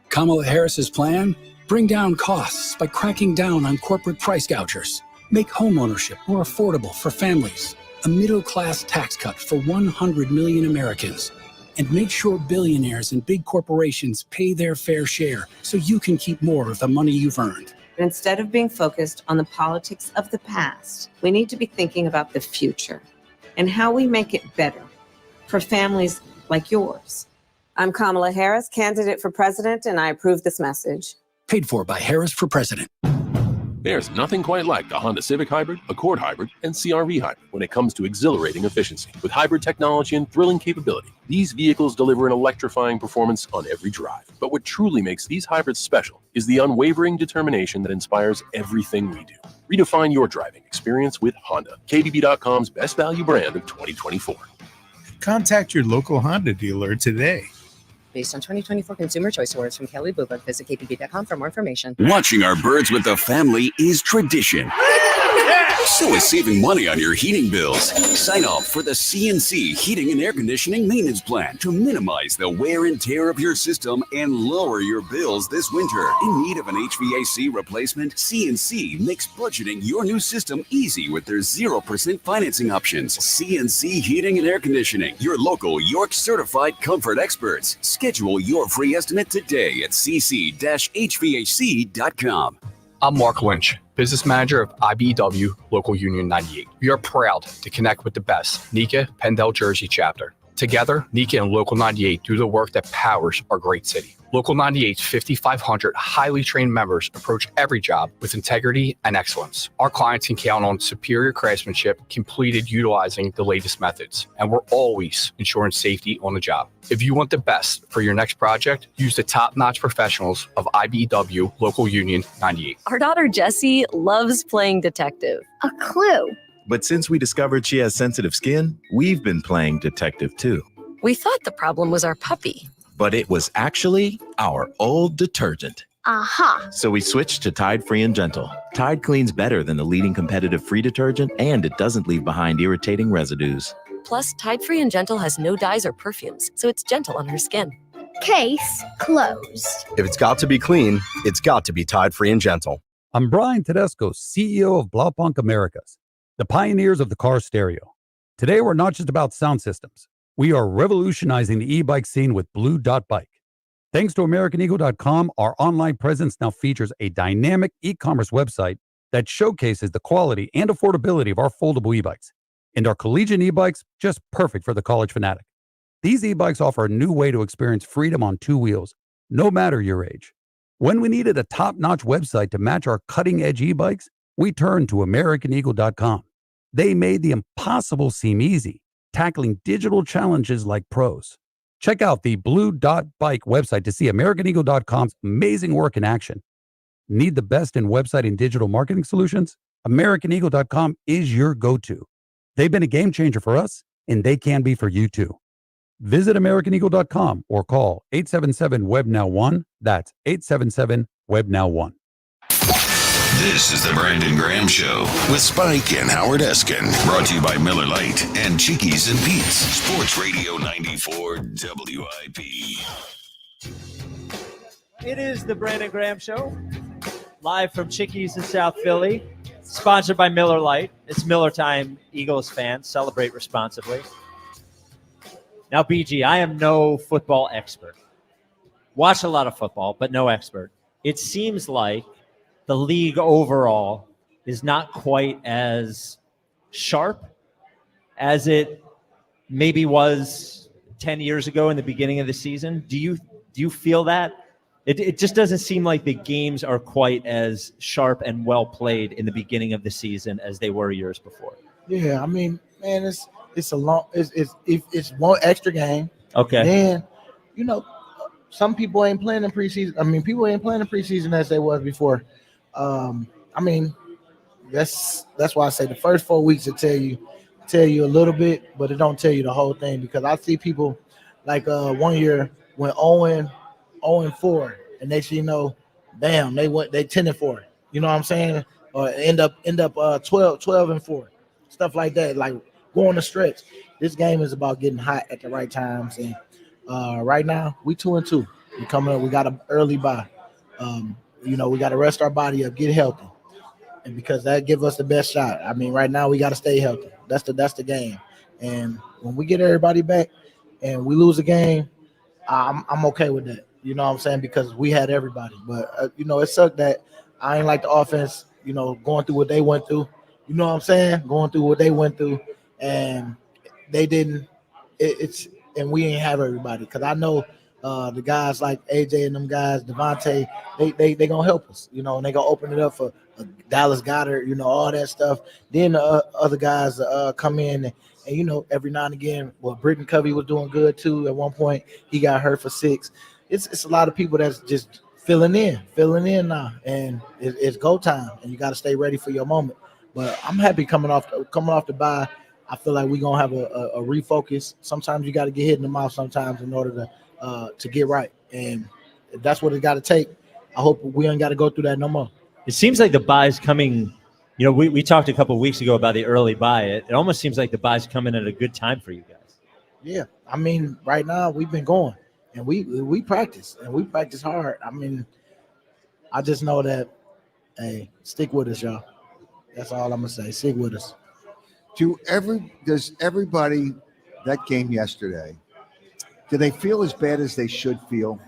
Kamala Harris's plan? Bring down costs by cracking down on corporate price gougers. Make homeownership more affordable for families. A middle-class tax cut for 100 million Americans. And make sure billionaires and big corporations pay their fair share so you can keep more of the money you've earned. But instead of being focused on the politics of the past, we need to be thinking about the future and how we make it better for families like yours. I'm Kamala Harris, candidate for president, and I approve this message. Paid for by Harris for President. There's nothing quite like the Honda Civic Hybrid, Accord Hybrid, and CR-V Hybrid when it comes to exhilarating efficiency. With hybrid technology and thrilling capability, these vehicles deliver an electrifying performance on every drive. But what truly makes these hybrids special is the unwavering determination that inspires everything we do. Redefine your driving experience with Honda, KBB.com's best value brand of 2024. Contact your local Honda dealer today. Based on 2024 Consumer Choice Awards from Kelly Blue Book, visit kbb.com for more information. Watching our birds with the family is tradition. So is saving money on your heating bills. Sign up for the CNC Heating and Air Conditioning Maintenance Plan to minimize the wear and tear of your system and lower your bills this winter. In need of an HVAC replacement, CNC makes budgeting your new system easy with their 0% financing options. CNC Heating and Air Conditioning, your local York certified comfort experts. Schedule your free estimate today at cc-hvac.com. I'm Mark Lynch, Business Manager of IBEW Local Union 98. We are proud to connect with the best NECA Pendel Jersey chapter. Together, NECA and Local 98 do the work that powers our great city. Local 98's 5,500 highly trained members approach every job with integrity and excellence. Our clients can count on superior craftsmanship completed utilizing the latest methods, and we're always ensuring safety on the job. If you want the best for your next project, use the top-notch professionals of IBEW Local Union 98. Our daughter Jessie loves playing detective. A clue. But since we discovered she has sensitive skin, we've been playing detective too. We thought the problem was our puppy. But it was actually our old detergent. Aha. So we switched to Tide Free and Gentle. Tide cleans better than the leading competitive free detergent, and it doesn't leave behind irritating residues. Plus, Tide Free and Gentle has no dyes or perfumes, so it's gentle on her skin. Case closed. If it's got to be clean, it's got to be Tide Free and Gentle. I'm Brian Tedesco, CEO of Blaupunkt Americas, the pioneers of the car stereo. Today, we're not just about sound systems. We are revolutionizing the e-bike scene with Blue Dot Bike. Thanks to AmericanEagle.com, our online presence now features a dynamic e-commerce website that showcases the quality and affordability of our foldable e-bikes. And our collegiate e-bikes, just perfect for the college fanatic. These e-bikes offer a new way to experience freedom on two wheels, no matter your age. When we needed a top-notch website to match our cutting-edge e-bikes, we turned to AmericanEagle.com. They made the impossible seem easy, tackling digital challenges like pros. Check out the Blue Dot Bike website to see AmericanEagle.com's amazing work in action. Need the best in website and digital marketing solutions? AmericanEagle.com is your go-to. They've been a game changer for us, and they can be for you too. Visit AmericanEagle.com or call 877-WEB-NOW-1. That's 877-WEB-NOW-1. This is the Brandon Graham Show with Spike and Howard Eskin. Brought to you by Miller Lite and Cheekies and Pete's. Sports Radio 94 WIP. It is the Brandon Graham Show, live from Chickies in South Philly, sponsored by Miller Lite. It's Miller time, Eagles fans. Celebrate responsibly. Now, BG, I am no football expert. Watch a lot of football, but no expert. It seems like the league overall is not quite as sharp as it maybe was 10 years ago in the beginning of the season. Do you feel that? It just doesn't seem like the games are quite as sharp and well played in the beginning of the season as they were years before. Yeah, I mean, man, it's one extra game. Okay. Then, some people ain't playing in preseason. I mean, people ain't playing in preseason as they was before. I mean, that's why I say the first 4 weeks will tell you a little bit, but it don't tell you the whole thing, because I see people like 1 year went 0-4, and next thing you know, bam, they 10-4. You know what I'm saying? Or end up 12-4, stuff like that. Like go on the stretch. This game is about getting hot at the right times, and right now we 2-2. We coming up. We got an early bye. We got to rest our body up, get healthy, and because that give us the best shot. I mean, right now we got to stay healthy. That's the game. And when we get everybody back, and we lose a game, I'm okay with that. You know what I'm saying? Because we had everybody. But it sucked that I ain't like the offense. Going through what they went through. You know what I'm saying? Going through what they went through, and they didn't. And we ain't have everybody, because I know the guys like AJ and them guys, Devontae, they gonna help us, and they gonna open it up for Dallas Goedert, all that stuff. Then the other guys come in, and every now and again, Britton Covey was doing good too. At one point, he got hurt for 6. It's a lot of people that's just filling in now, and it's go time, and you got to stay ready for your moment. But I'm happy coming off the bye. I feel like we're gonna have a refocus. Sometimes you got to get hit in the mouth sometimes in order to get right, and if that's what it got to take. I hope we ain't got to go through that no more. It seems like the bye's coming. We talked a couple of weeks ago about the early bye. It almost seems like the bye's coming at a good time for you guys. Yeah, I mean, right now we've been going, and we practice, and we practice hard. I mean, I just know that, hey, stick with us, y'all. That's all I'm gonna say. Stick with us. Does everybody that game yesterday, do they feel as bad as they should feel?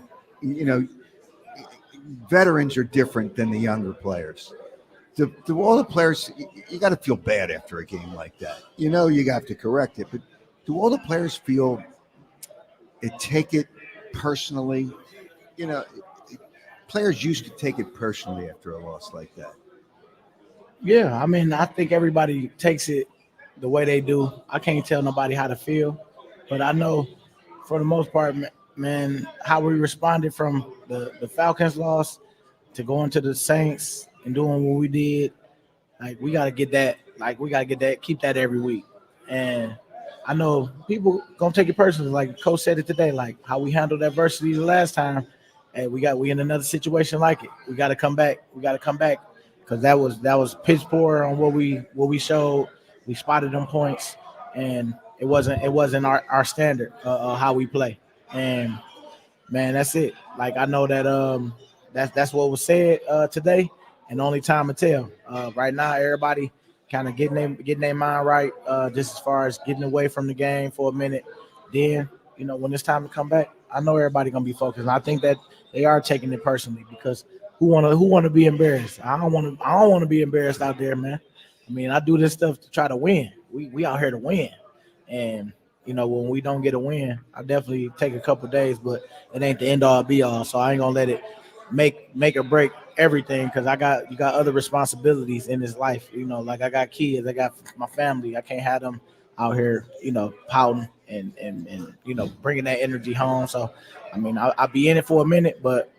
Veterans are different than the younger players. Do all the players, you got to feel bad after a game like that. You have to correct it, but do all the players feel take it personally? Players used to take it personally after a loss like that. Yeah, I mean, I think everybody takes it the way they do. I can't tell nobody how to feel, but I know for the most part, man, how we responded from the Falcons loss to going to the Saints and doing what we did, like we got to get that. Like we got to get that, keep that every week. And I know people gonna take it personally. Like Coach said it today, like how we handled adversity the last time. And we in another situation like it. We got to come back. Because that was piss poor on what we showed. We spotted them points, and it wasn't our standard how we play. And man, that's it. Like I know that that's what was said today, and only time will tell. Right now, everybody kind of getting their mind right, just as far as getting away from the game for a minute. Then when it's time to come back, I know everybody gonna be focused. And I think that they are taking it personally, because who want to be embarrassed? I don't want to be embarrassed out there, man. I mean, I do this stuff to try to win. We out here to win, and when we don't get a win, I definitely take a couple of days, but it ain't the end all be all. So I ain't gonna let it make or break everything, because you got other responsibilities in this life. Like I got kids, I got my family. I can't have them out here, pouting and bringing that energy home. So I mean, I'll be in it for a minute, but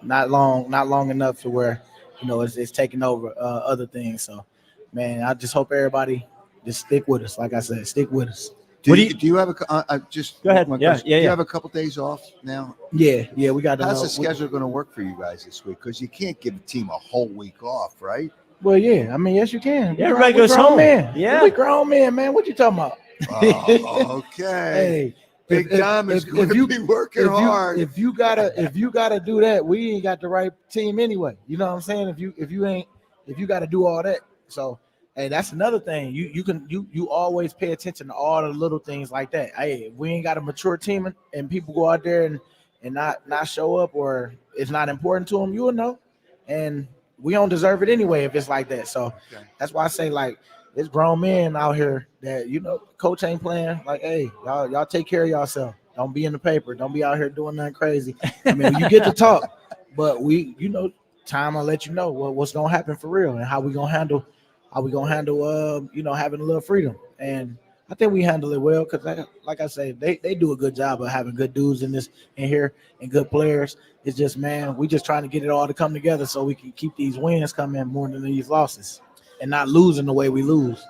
not long enough to where it's taking over other things. So man, I just hope everybody just stick with us. Like I said, stick with us. Do you have just go ahead? Yeah. Do you have a couple days off now? Yeah, we got. How's the schedule going to work for you guys this week? Because you can't give a team a whole week off, right? Well, yeah. I mean, yes, you can. Yeah, everybody goes home. Yeah, we grown men, man. What you talking about? Oh, okay. Hey, Big Dom is going to be working hard. If you gotta do that, we ain't got the right team anyway. You know what I'm saying? If you got to do all that, so hey, that's another thing. You always pay attention to all the little things like that. Hey, if we ain't got a mature team and people go out there and not show up, or it's not important to them, you will know, and we don't deserve it anyway if it's like that. So that's why I say, like, it's grown men out here that coach ain't playing. Like, hey, y'all take care of yourself. Don't be in the paper. Don't be out here doing nothing crazy. I mean, you get to talk, but time will let you know what's gonna happen for real, and how we gonna handle having a little freedom. And I think we handle it well, because like I say, they do a good job of having good dudes in here and good players. It's just, man, we just trying to get it all to come together so we can keep these wins coming more than these losses, and not losing the way we lose.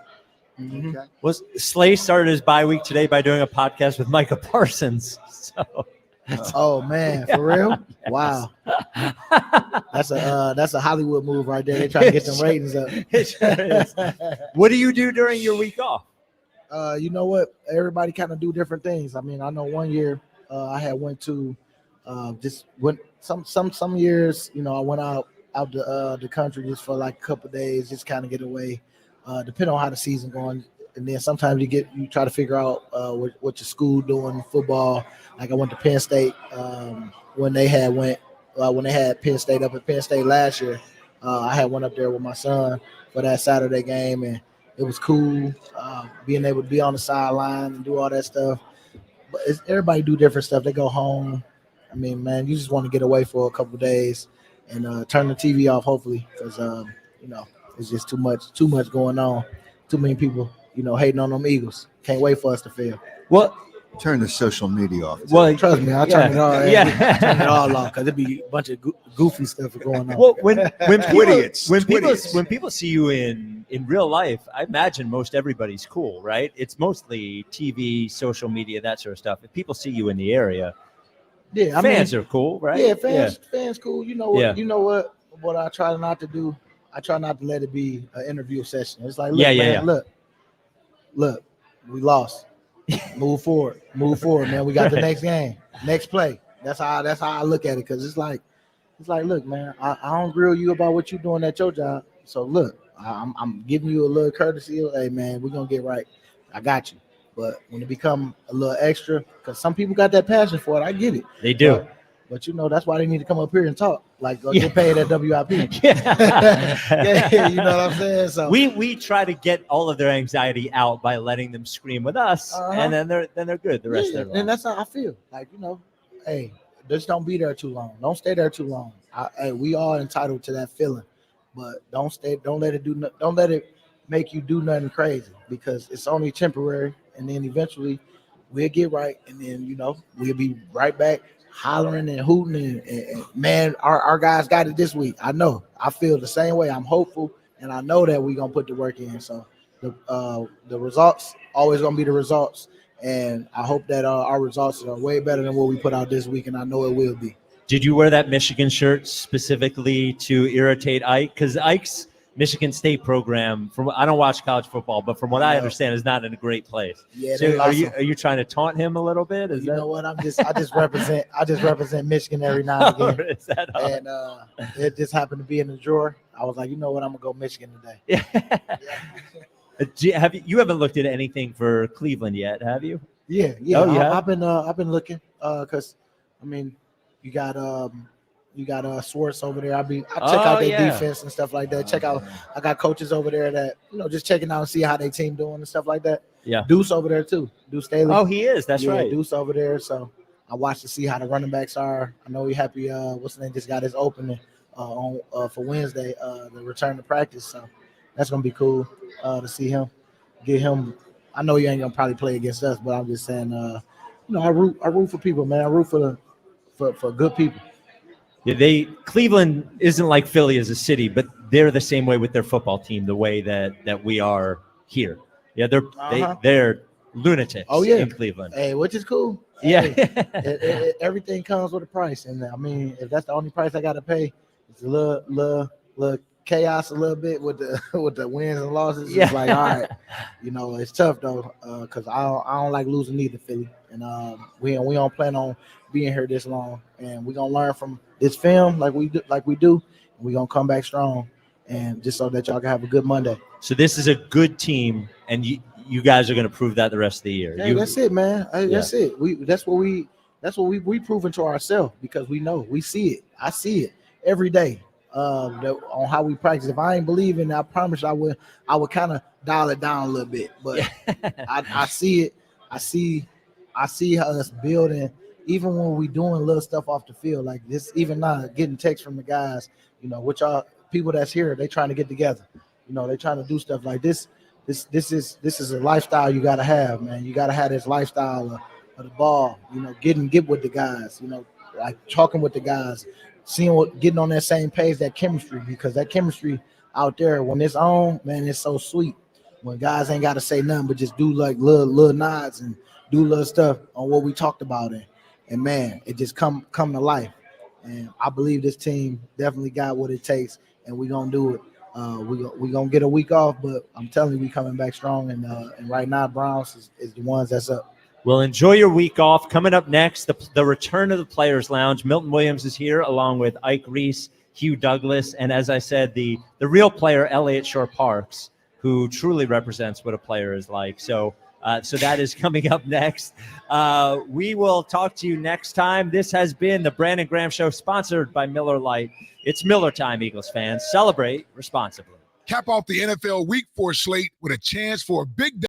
Mm-hmm. Okay. Slay started his bye week today by doing a podcast with Micah Parsons. So Oh man, for real? Wow. That's a Hollywood move right there. They trying to get them ratings up. It sure is. What do you do during your week off? You know what? Everybody kind of do different things. I mean, I know one year I had went to just went some years. You know, I went out the country just for like a couple of days, just kind of get away. Depending on how the season going, and then sometimes you try to figure out what your school doing football. Like I went to Penn State when they had Penn State up at Penn State last year. I had went up there with my son for that Saturday game, and it was cool being able to be on the sideline and do all that stuff. But everybody do different stuff. They go home. I mean, man, you just want to get away for a couple of days and turn the TV off, hopefully, because you know, it's just too much going on. Too many people, you know, hating on them Eagles. Can't wait for us to fail. Well, turn the social media off. Well, trust me, I'll turn it all. Turn it all off because it'd be a bunch of goofy stuff going on. Well, when people see you in real life, I imagine most everybody's cool, right? It's mostly TV, social media, that sort of stuff. If people see you in the area, fans are cool, right? Yeah, fans cool. You know what? You know what I try not to do. I try not to let it be an interview session. It's like, look, we lost. Move forward, man. We got the next game, next play. That's how I look at it, because it's like, look, man, I don't grill you about what you're doing at your job. So look, I'm giving you a little courtesy. Hey, man, we're gonna get right. I got you. But when it become a little extra, because some people got that passion for it, I get it. They do. But you know, that's why they need to come up here and talk. Like get paid at WIP. You know what I'm saying? So we try to get all of their anxiety out by letting them scream with us, and then they're good the rest of their life. And that's how I feel. Like, you know, hey, just don't be there too long. Don't stay there too long. We all entitled to that feeling, but don't let it make you do nothing crazy, because it's only temporary, and then eventually we'll get right, and then, you know, we'll be right back hollering and hooting and man, our guys got it this week. I know. I feel the same way. I'm hopeful, and I know that we're gonna put the work in. So the results always gonna be the results, and I hope that our results are way better than what we put out this week, and I know it will be. Did you wear that Michigan shirt specifically to irritate Ike? Because Ike's Michigan State program, I don't watch college football, but from what I understand, is not in a great place. Yeah, so are you trying to taunt him a little bit? Know what? I just represent Michigan every now and again. Is that all? And it just happened to be in the drawer. I was like, you know what? I'm gonna go Michigan today. You haven't looked at anything for Cleveland yet, have you? Yeah. Oh, yeah. I've been looking because I mean, you got Swartz over there. I check out their defense and stuff like that. I got coaches over there that, you know, just checking out and see how their team doing and stuff like that. Yeah. Deuce over there too. Deuce Staley. Oh, he is. That's right. Deuce over there. So I watched to see how the running backs are. I know he happy. What's the name? Just got his opening for Wednesday. The return to practice. So that's gonna be cool to see him. Get him. I know you ain't gonna probably play against us, but I'm just saying. You know, I root for people, man. I root for good people. Yeah, Cleveland isn't like Philly as a city, but they're the same way with their football team, the way that we are here. Yeah, they're lunatics. In Cleveland. Hey, which is cool. Yeah, everything comes with a price, and I mean, if that's the only price I got to pay, it's a little chaos a little bit with the wins and losses. It's like, all right, you know, it's tough though, because I don't like losing either, Philly, and we don't plan on being here this long, and we're gonna learn from this film like we do, and we're gonna come back strong, and just so that y'all can have a good Monday. So this is a good team, and you guys are gonna prove that the rest of the year. Yeah, that's it, man. That's it. That's what we proving to ourselves, because we know, we see it. I see it every day on how we practice. If I ain't believing, I promise I would kind of dial it down a little bit, but I see it. I see how us building. Even when we doing little stuff off the field like this, even now getting texts from the guys, you know, which are people that's here, they trying to get together. You know, they trying to do stuff like this. This is a lifestyle you got to have, man. You got to have this lifestyle of the ball. You know, get with the guys. You know, like talking with the guys, getting on that same page, that chemistry, because that chemistry out there when it's on, man, it's so sweet. When guys ain't got to say nothing but just do like little nods and do little stuff on what we talked about, and man, it just come to life. And I believe this team definitely got what it takes, and we're gonna do it. We're gonna get a week off, but I'm telling you, we coming back strong. And right now, Browns is the ones that's up. Well, enjoy your week off. Coming up next, the return of the Players Lounge. Milton Williams is here along with Ike Reese, Hugh Douglas, and as I said, the real player, Elliott Shore-Parks, who truly represents what a player is like. So that is coming up next. We will talk to you next time. This has been the Brandon Graham Show, sponsored by Miller Lite. It's Miller time, Eagles fans. Celebrate responsibly. Cap off the NFL Week 4 slate with a chance for a big